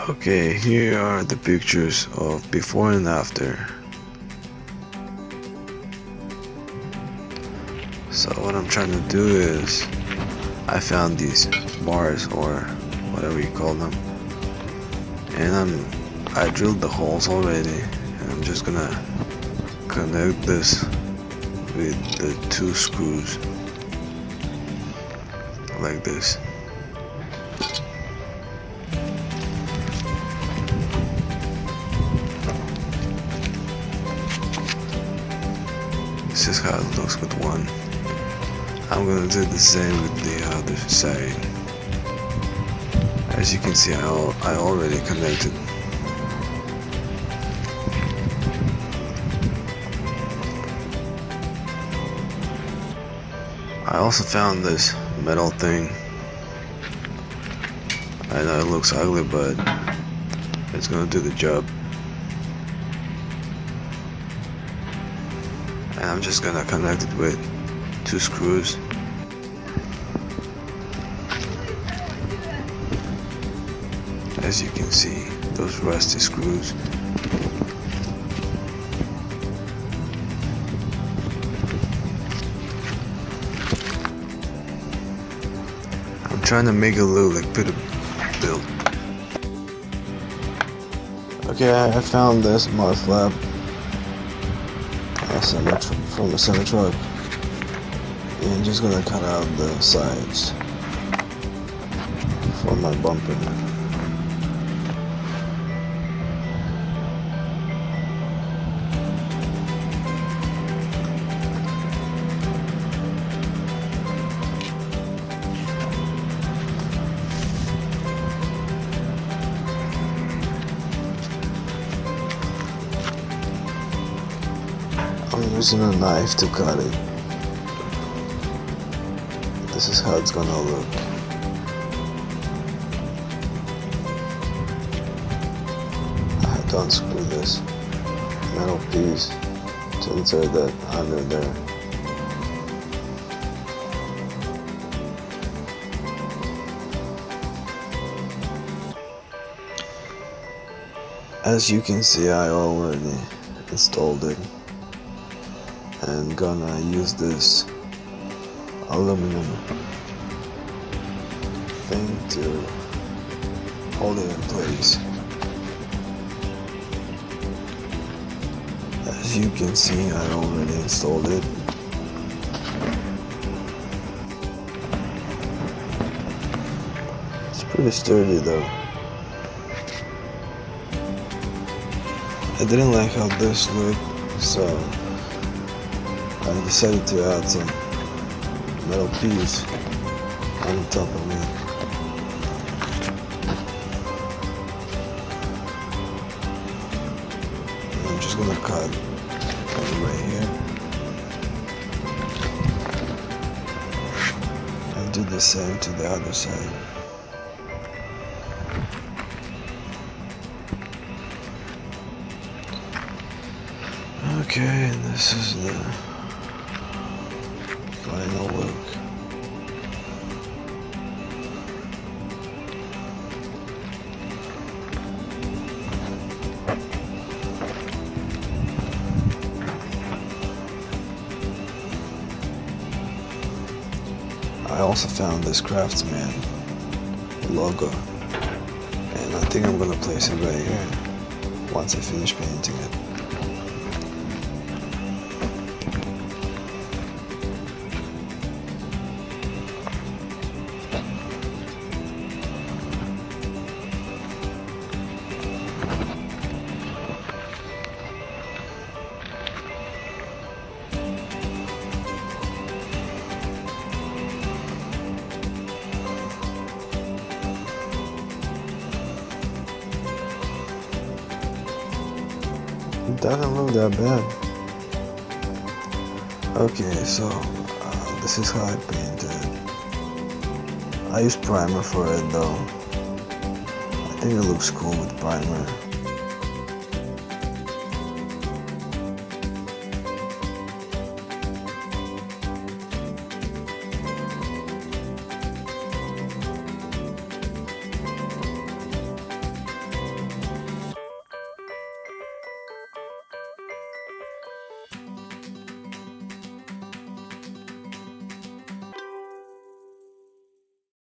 Okay, here are the pictures of before and after. So what I'm trying to do is, I found these bars or whatever you call them, and I drilled the holes already, and I'm just gonna connect this with the 2 screws like this. This is how it looks with one. I'm gonna do the same with the other side. As you can see, I already connected. I also found this metal thing. I know it looks ugly, but it's gonna do the job. And I'm just gonna connect it with 2 screws. As you can see, those rusty screws. I'm trying to make it look like pretty built. Okay, I found this mud flap from a semi truck, and I'm just gonna cut out the sides for my bumper. I'm using a knife to cut it. This is how it's gonna look. I had to unscrew this metal piece to insert that under there. As you can see, I already installed it. And gonna use this aluminum thing to hold it in place. As you can see, I already installed it. It's pretty sturdy though. I didn't like how this looked, so I decided to add some metal piece on top of it. And I'm just gonna cut right here and do the same to the other side. Okay, and this is the final look. I also found this Craftsman logo, and I think I'm gonna place it right here once I finish painting it. It doesn't look that bad. Okay, so this is how I painted it. I used primer for it though. I think it looks cool with primer.